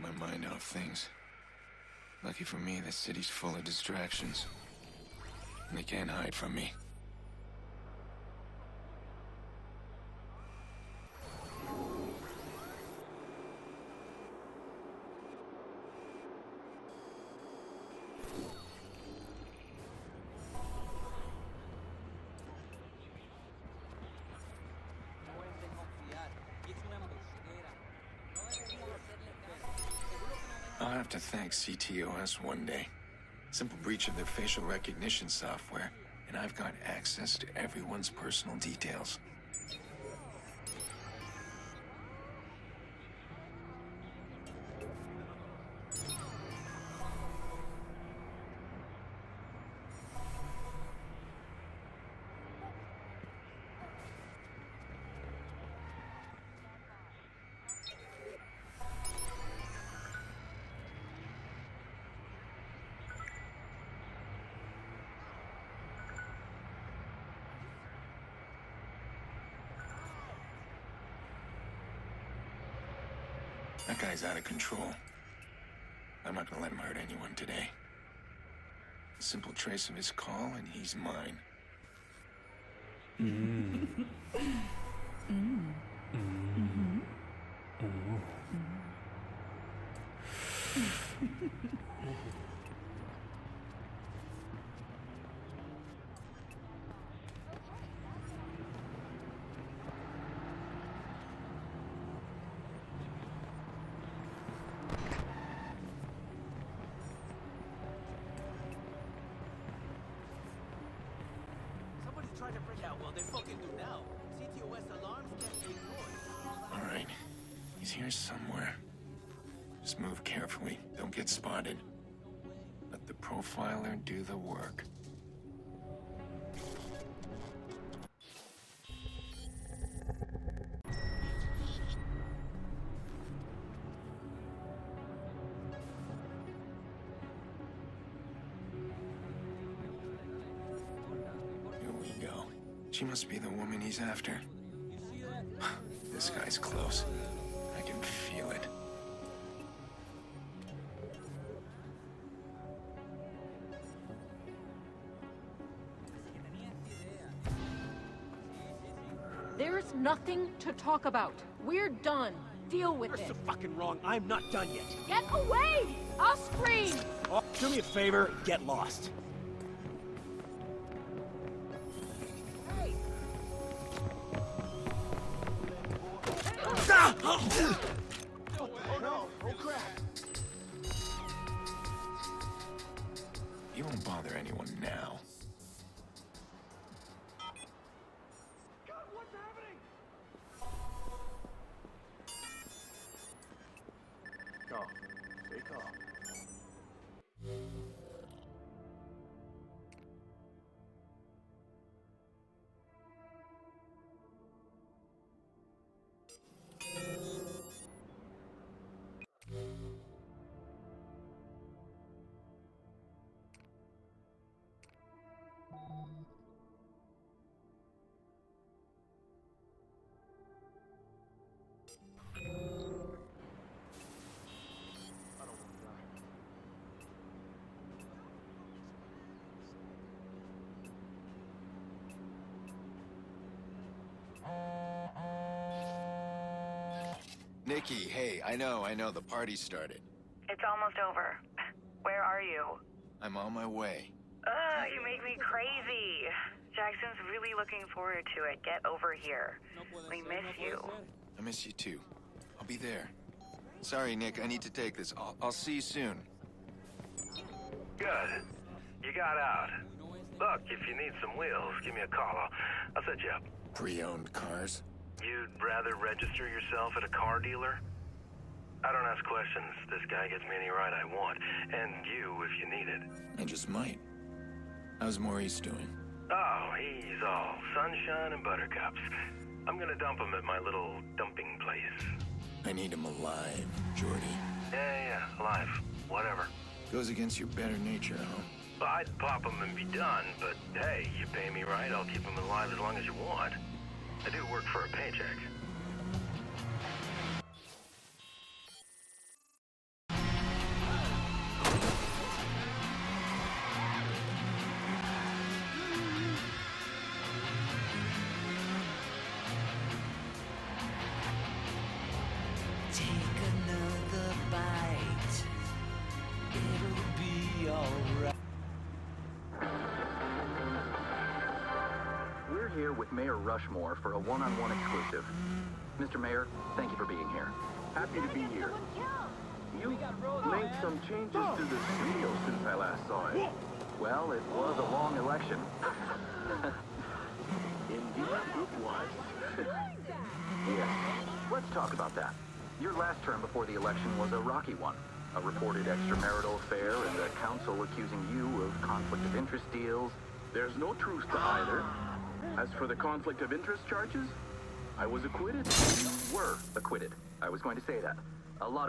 get my mind off things. Lucky for me, this city's full of distractions. And they can't hide from me. I'll have to thank CTOS one day. Simple breach of their facial recognition software, and I've got access to everyone's personal details. That guy's out of control. I'm not gonna let him hurt anyone today. A simple trace of his call and he's mine. Trying to break out. Well, they fucking do now. CTOS alarms can't be ignored. All right. He's here somewhere. Just move carefully. Don't get spotted. Let the profiler do the work. She must be the woman he's after. This guy's close. I can feel it. There's nothing to talk about. We're done. Deal with You're it. so fucking wrong. I'm not done yet. Get away! I'll scream! Oh, do me a favor. Get lost. Oh no! Oh crap! He won't bother anyone now. God, what's happening? Go. Stay calm. Nikki, hey, I know, the party started. It's almost over. Where are you? I'm on my way. Ugh, you make me crazy. Jackson's really looking forward to it. Get over here. We miss you. I miss you too. I'll be there. Sorry, Nick, I need to take this. I'll see you soon. Good. You got out. Look, if you need some wheels, give me a call. I'll set you up. Pre-owned cars? You'd rather register yourself at a car dealer? I don't ask questions. This guy gets me any ride I want. And you, if you need it. I just might. How's Maurice doing? Oh, he's all sunshine and buttercups. I'm gonna dump him at my little dumping place. I need him alive, Jordy. Yeah, alive. Whatever. Goes against your better nature, huh? Well, I'd pop him and be done, but hey, you pay me right, I'll keep him alive as long as you want. I do work for a paycheck. here with Mayor Rushmore for a one-on-one exclusive. Mr. Mayor, thank you for being here. Happy to be here. You made some changes to the studio since I last saw it. Well, it was a long election. Indeed, it was. Yes. Let's talk about that. Your last term before the election was a rocky one. A reported extramarital affair and the council accusing you of conflict of interest deals. There's no truth to either. As for the conflict of interest charges, I was acquitted. You were acquitted. I was going to say that. A lot of